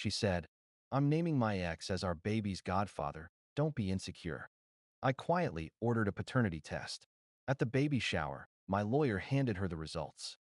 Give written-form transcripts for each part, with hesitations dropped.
She said, "I'm naming my ex as our baby's godfather. Don't be insecure." I quietly ordered a paternity test. At the baby shower, my lawyer handed her the results.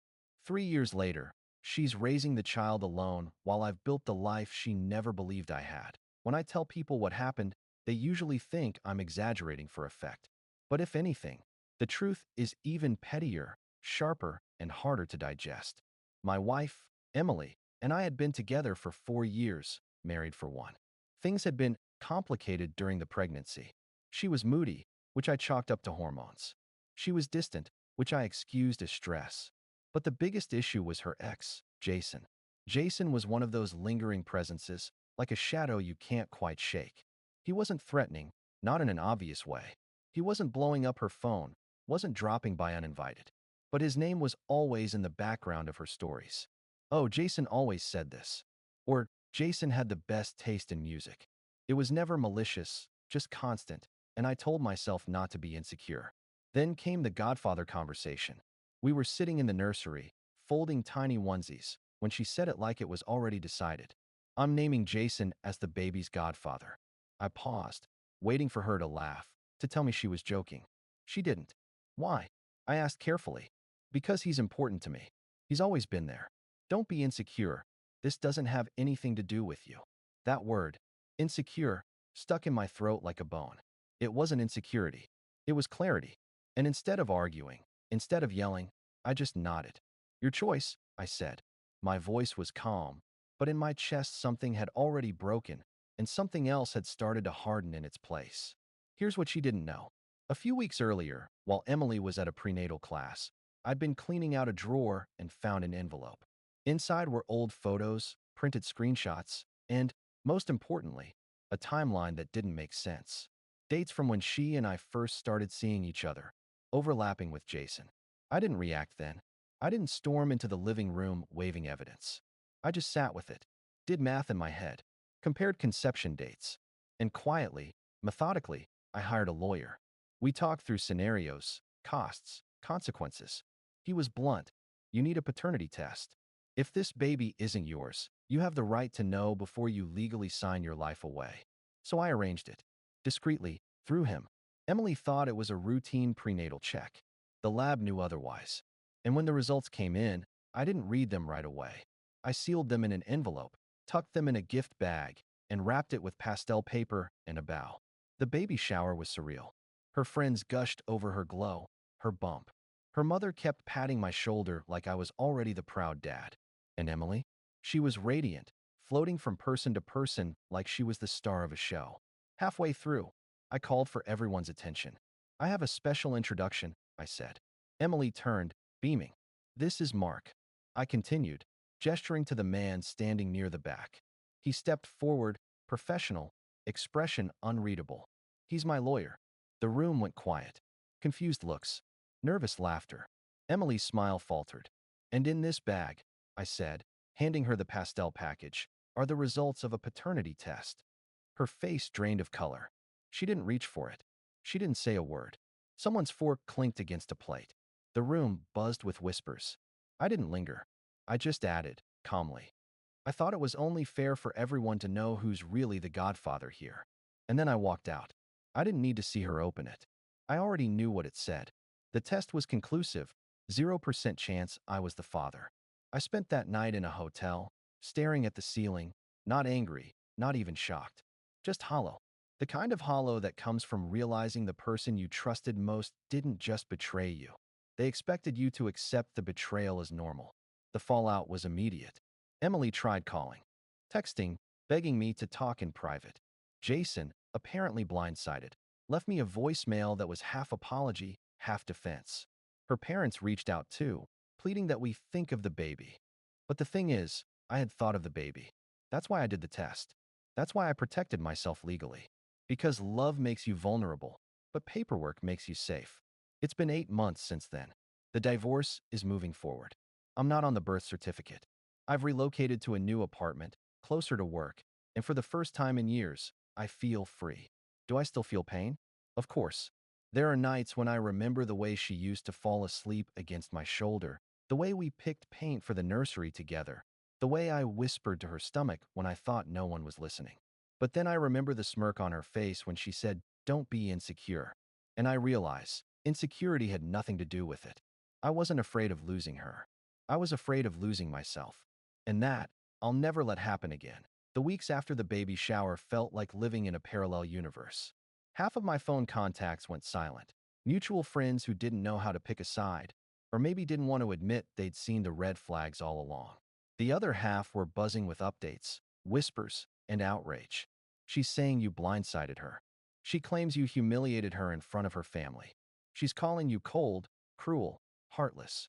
3 years later, she's raising the child alone while I've built the life she never believed I had. When I tell people what happened, they usually think I'm exaggerating for effect. But if anything, the truth is even pettier, sharper, and harder to digest. My wife, Emily, and I had been together for 4 years, married for one. Things had been complicated during the pregnancy. She was moody, which I chalked up to hormones. She was distant, which I excused as stress. But the biggest issue was her ex, Jason. Jason was one of those lingering presences, like a shadow you can't quite shake. He wasn't threatening, not in an obvious way. He wasn't blowing up her phone, wasn't dropping by uninvited. But his name was always in the background of her stories. "Oh, Jason always said this." Or, "Jason had the best taste in music." It was never malicious, just constant, and I told myself not to be insecure. Then came the Godfather conversation. We were sitting in the nursery, folding tiny onesies, when she said it like it was already decided. "I'm naming Jason as the baby's godfather." I paused, waiting for her to laugh, to tell me she was joking. She didn't. "Why?" I asked carefully. "Because he's important to me. He's always been there. Don't be insecure. This doesn't have anything to do with you." That word, insecure, stuck in my throat like a bone. It wasn't insecurity. It was clarity. And instead of arguing, instead of yelling, I just nodded. "Your choice," I said. My voice was calm, but in my chest something had already broken, and something else had started to harden in its place. Here's what she didn't know. A few weeks earlier, while Emily was at a prenatal class, I'd been cleaning out a drawer and found an envelope. Inside were old photos, printed screenshots, and, most importantly, a timeline that didn't make sense. Dates from when she and I first started seeing each other, overlapping with Jason. I didn't react then. I didn't storm into the living room waving evidence. I just sat with it, did math in my head, compared conception dates, and quietly, methodically, I hired a lawyer. We talked through scenarios, costs, consequences. He was blunt. "You need a paternity test. If this baby isn't yours, you have the right to know before you legally sign your life away." So I arranged it. Discreetly, through him. Emily thought it was a routine prenatal check. The lab knew otherwise. And when the results came in, I didn't read them right away. I sealed them in an envelope, tucked them in a gift bag, and wrapped it with pastel paper and a bow. The baby shower was surreal. Her friends gushed over her glow, her bump. Her mother kept patting my shoulder like I was already the proud dad. And Emily? She was radiant, floating from person to person like she was the star of a show. Halfway through, I called for everyone's attention. "I have a special introduction," I said. Emily turned, beaming. "This is Mark." I continued, gesturing to the man standing near the back. He stepped forward, professional, expression unreadable. "He's my lawyer." The room went quiet. Confused looks. Nervous laughter. Emily's smile faltered. "And in this bag," I said, handing her the pastel package, "are the results of a paternity test." Her face drained of color. She didn't reach for it. She didn't say a word. Someone's fork clinked against a plate. The room buzzed with whispers. I didn't linger. I just added, calmly, "I thought it was only fair for everyone to know who's really the godfather here." And then I walked out. I didn't need to see her open it. I already knew what it said. The test was conclusive, 0% chance I was the father. I spent that night in a hotel, staring at the ceiling, not angry, not even shocked. Just hollow. The kind of hollow that comes from realizing the person you trusted most didn't just betray you. They expected you to accept the betrayal as normal. The fallout was immediate. Emily tried calling, texting, begging me to talk in private. Jason, apparently blindsided, left me a voicemail that was half apology, half defense. Her parents reached out too, pleading that we think of the baby. But the thing is, I had thought of the baby. That's why I did the test. That's why I protected myself legally. Because love makes you vulnerable, but paperwork makes you safe. It's been 8 months since then. The divorce is moving forward. I'm not on the birth certificate. I've relocated to a new apartment, closer to work, and for the first time in years, I feel free. Do I still feel pain? Of course. There are nights when I remember the way she used to fall asleep against my shoulder, the way we picked paint for the nursery together, The way I whispered to her stomach when I thought no one was listening. But then I remember the smirk on her face when she said, "Don't be insecure." And I realize insecurity had nothing to do with it. I wasn't afraid of losing her. I was afraid of losing myself. And that, I'll never let happen again. The weeks after the baby shower felt like living in a parallel universe. Half of my phone contacts went silent. Mutual friends who didn't know how to pick a side, or maybe didn't want to admit they'd seen the red flags all along. The other half were buzzing with updates, whispers, and outrage. She's saying you blindsided her. She claims you humiliated her in front of her family. She's calling you cold, cruel, heartless.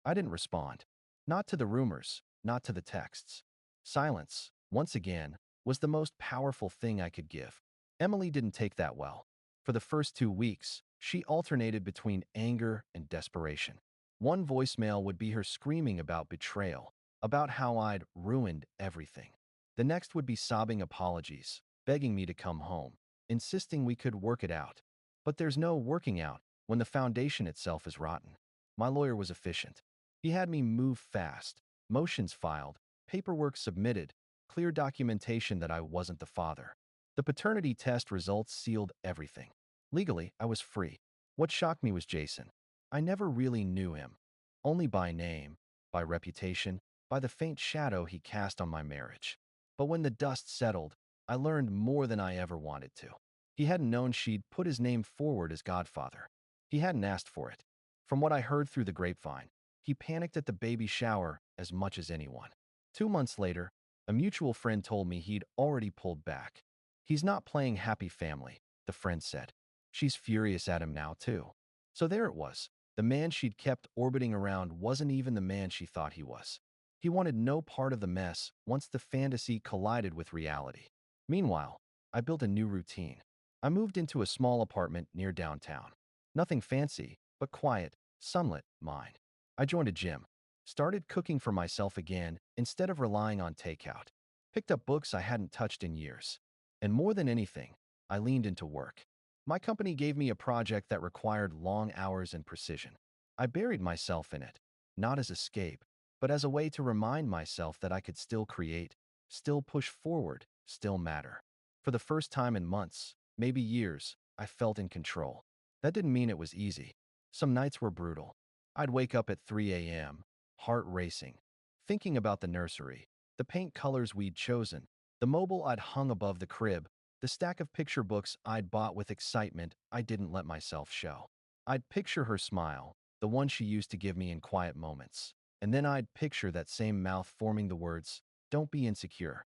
I didn't respond. Not to the rumors, not to the texts. Silence, once again, was the most powerful thing I could give. Emily didn't take that well. For the first 2 weeks, she alternated between anger and desperation. One voicemail would be her screaming about betrayal, about how I'd ruined everything. The next would be sobbing apologies, begging me to come home, insisting we could work it out. But there's no working out when the foundation itself is rotten. My lawyer was efficient. He had me move fast, motions filed, paperwork submitted, clear documentation that I wasn't the father. The paternity test results sealed everything. Legally, I was free. What shocked me was Jason. I never really knew him. Only by name, by reputation, by the faint shadow he cast on my marriage. But when the dust settled, I learned more than I ever wanted to. He hadn't known she'd put his name forward as godfather. He hadn't asked for it. From what I heard through the grapevine, he panicked at the baby shower as much as anyone. 2 months later, a mutual friend told me he'd already pulled back. He's not playing happy family, the friend said. She's furious at him now, too. So there it was. The man she'd kept orbiting around wasn't even the man she thought he was. He wanted no part of the mess once the fantasy collided with reality. Meanwhile, I built a new routine. I moved into a small apartment near downtown. Nothing fancy, but quiet, sunlit, mine. I joined a gym, started cooking for myself again instead of relying on takeout, picked up books I hadn't touched in years. And more than anything, I leaned into work. My company gave me a project that required long hours and precision. I buried myself in it, not as escape, but as a way to remind myself that I could still create, still push forward, still matter. For the first time in months, maybe years, I felt in control. That didn't mean it was easy. Some nights were brutal. I'd wake up at 3 a.m., heart racing, thinking about the nursery, the paint colors we'd chosen, the mobile I'd hung above the crib, the stack of picture books I'd bought with excitement I didn't let myself show. I'd picture her smile, the one she used to give me in quiet moments. And then I'd picture that same mouth forming the words, "Don't be insecure."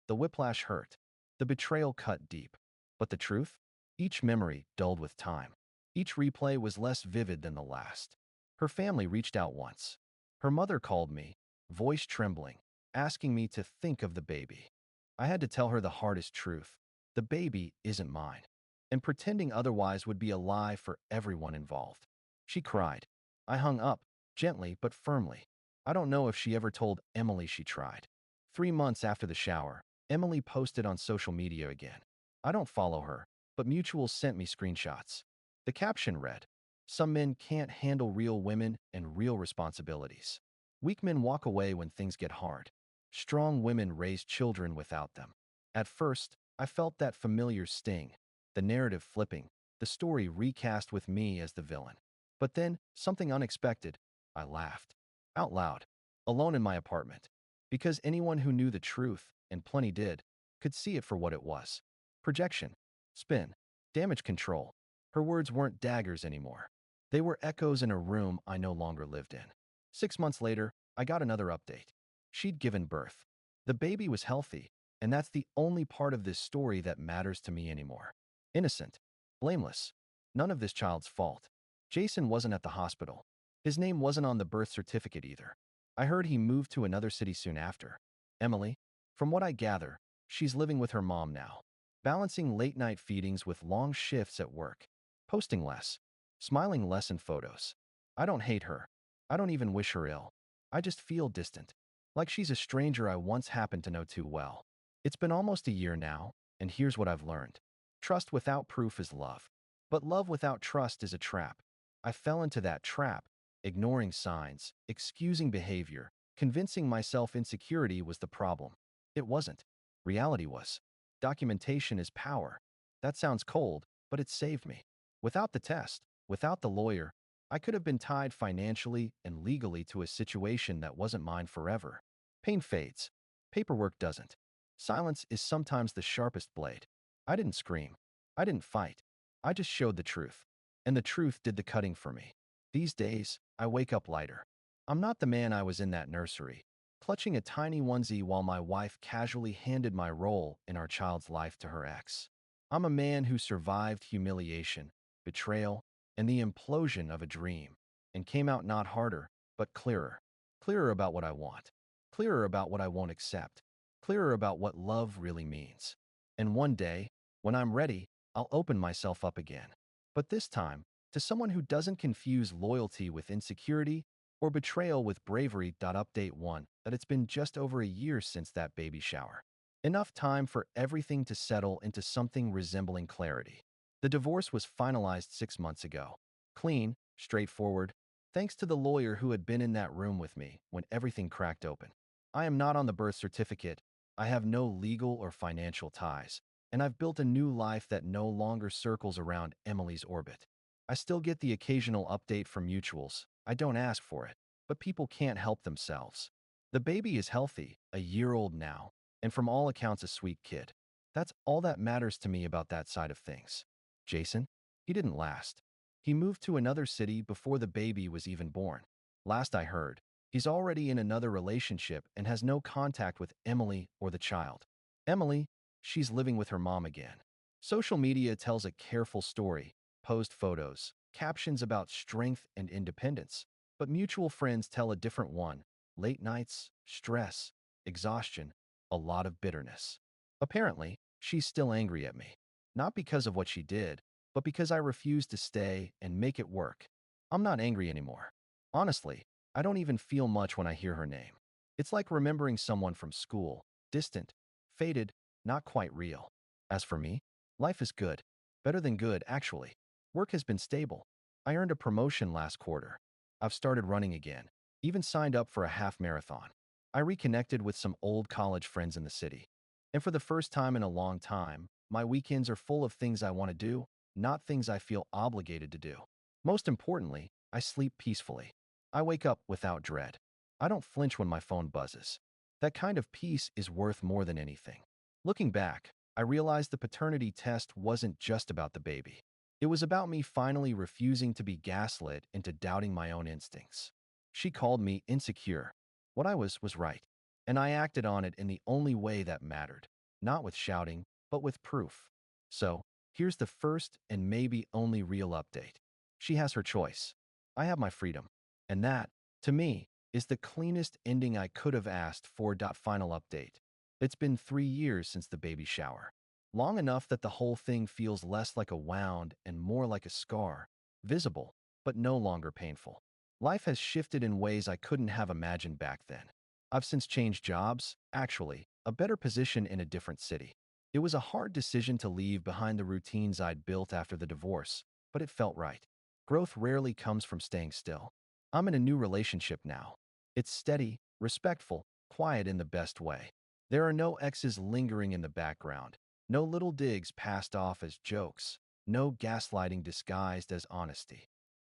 The whiplash hurt. The betrayal cut deep. But the truth? Each memory dulled with time. Each replay was less vivid than the last. Her family reached out once. Her mother called me, voice trembling, asking me to think of the baby. I had to tell her the hardest truth. The baby isn't mine. And pretending otherwise would be a lie for everyone involved. She cried. I hung up, gently but firmly. I don't know if she ever told Emily she tried. 3 months after the shower, Emily posted on social media again. I don't follow her, but Mutual sent me screenshots. The caption read, "Some men can't handle real women and real responsibilities. Weak men walk away when things get hard. Strong women raise children without them." At first, I felt that familiar sting, the narrative flipping, the story recast with me as the villain. But then, something unexpected. I laughed. Out loud. Alone in my apartment. Because anyone who knew the truth, and plenty did, could see it for what it was. Projection. Spin. Damage control. Her words weren't daggers anymore. They were echoes in a room I no longer lived in. 6 months later, I got another update. She'd given birth. The baby was healthy, and that's the only part of this story that matters to me anymore. Innocent. Blameless. None of this child's fault. Jason wasn't at the hospital. His name wasn't on the birth certificate either. I heard he moved to another city soon after. Emily? From what I gather, she's living with her mom now, balancing late-night feedings with long shifts at work, posting less, smiling less in photos. I don't hate her. I don't even wish her ill. I just feel distant, like she's a stranger I once happened to know too well. It's been almost a year now, and here's what I've learned. Trust without proof is love, but love without trust is a trap. I fell into that trap, ignoring signs, excusing behavior, Convincing myself insecurity was the problem. It wasn't. Reality was. Documentation is power. That sounds cold, but it saved me. Without the test, without the lawyer, I could have been tied financially and legally to a situation that wasn't mine forever. Pain fades. Paperwork doesn't. Silence is sometimes the sharpest blade. I didn't scream. I didn't fight. I just showed the truth. And the truth did the cutting for me. These days, I wake up lighter. I'm not the man I was in that nursery, clutching a tiny onesie while my wife casually handed my role in our child's life to her ex. I'm a man who survived humiliation, betrayal, and the implosion of a dream, and came out not harder, but clearer. Clearer about what I want. Clearer about what I won't accept. Clearer about what love really means. And one day, when I'm ready, I'll open myself up again. But this time, to someone who doesn't confuse loyalty with insecurity or betrayal with bravery. Update 1 that it's been just over a year since that baby shower. Enough time for everything to settle into something resembling clarity. The divorce was finalized 6 months ago. Clean, straightforward, thanks to the lawyer who had been in that room with me when everything cracked open. I am not on the birth certificate. I have no legal or financial ties, and I've built a new life that no longer circles around Emily's orbit. I still get the occasional update from mutuals. I don't ask for it, but people can't help themselves. The baby is healthy, a year old now, and from all accounts a sweet kid. That's all that matters to me about that side of things. Jason? He didn't last. He moved to another city before the baby was even born. Last I heard, he's already in another relationship and has no contact with Emily or the child. Emily, she's living with her mom again. Social media tells a careful story, post photos, captions about strength and independence. But mutual friends tell a different one. Late nights, stress, exhaustion, a lot of bitterness. Apparently, she's still angry at me. Not because of what she did, but because I refused to stay and make it work. I'm not angry anymore. Honestly, I don't even feel much when I hear her name. It's like remembering someone from school, distant, faded, not quite real. As for me, life is good. Better than good, actually. Work has been stable. I earned a promotion last quarter. I've started running again, even signed up for a half marathon. I reconnected with some old college friends in the city. And for the first time in a long time, my weekends are full of things I want to do, not things I feel obligated to do. Most importantly, I sleep peacefully. I wake up without dread. I don't flinch when my phone buzzes. That kind of peace is worth more than anything. Looking back, I realized the paternity test wasn't just about the baby. It was about me finally refusing to be gaslit into doubting my own instincts. She called me insecure. What I was right. And I acted on it in the only way that mattered. Not with shouting, but with proof. So, here's the first and maybe only real update. She has her choice. I have my freedom. And that, to me, is the cleanest ending I could have asked for. Final update. It's been 3 years since the baby shower. Long enough that the whole thing feels less like a wound and more like a scar, visible, but no longer painful. Life has shifted in ways I couldn't have imagined back then. I've since changed jobs, actually, a better position in a different city. It was a hard decision to leave behind the routines I'd built after the divorce, but it felt right. Growth rarely comes from staying still. I'm in a new relationship now. It's steady, respectful, quiet in the best way. There are no exes lingering in the background. No little digs passed off as jokes. No gaslighting disguised as honesty.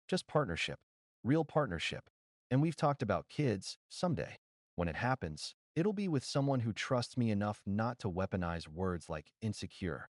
Just partnership. Real partnership. And we've talked about kids someday. When it happens, it'll be with someone who trusts me enough not to weaponize words like insecure.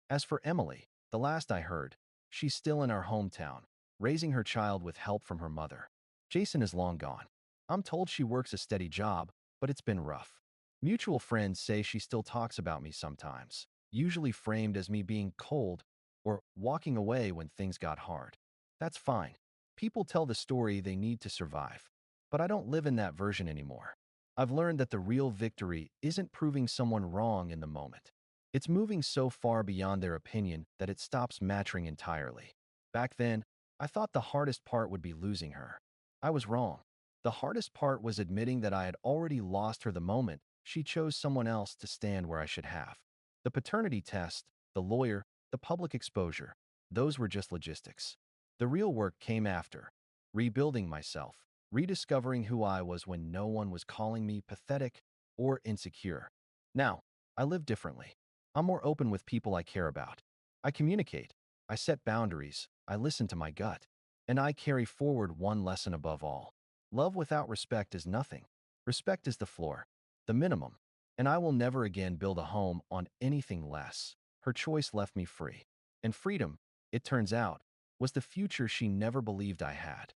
As for Emily, the last I heard, she's still in our hometown, raising her child with help from her mother. Jason is long gone. I'm told she works a steady job, but it's been rough. Mutual friends say she still talks about me sometimes, usually framed as me being cold or walking away when things got hard. That's fine. People tell the story they need to survive. But I don't live in that version anymore. I've learned that the real victory isn't proving someone wrong in the moment. It's moving so far beyond their opinion that it stops mattering entirely. Back then, I thought the hardest part would be losing her. I was wrong. The hardest part was admitting that I had already lost her the moment she chose someone else to stand where I should have. The paternity test, the lawyer, the public exposure, those were just logistics. The real work came after, rebuilding myself, rediscovering who I was when no one was calling me pathetic or insecure. Now, I live differently. I'm more open with people I care about. I communicate. I set boundaries. I listen to my gut. And I carry forward one lesson above all. Love without respect is nothing. Respect is the floor, the minimum. And I will never again build a home on anything less. Her choice left me free. And freedom, it turns out, was the future she never believed I had.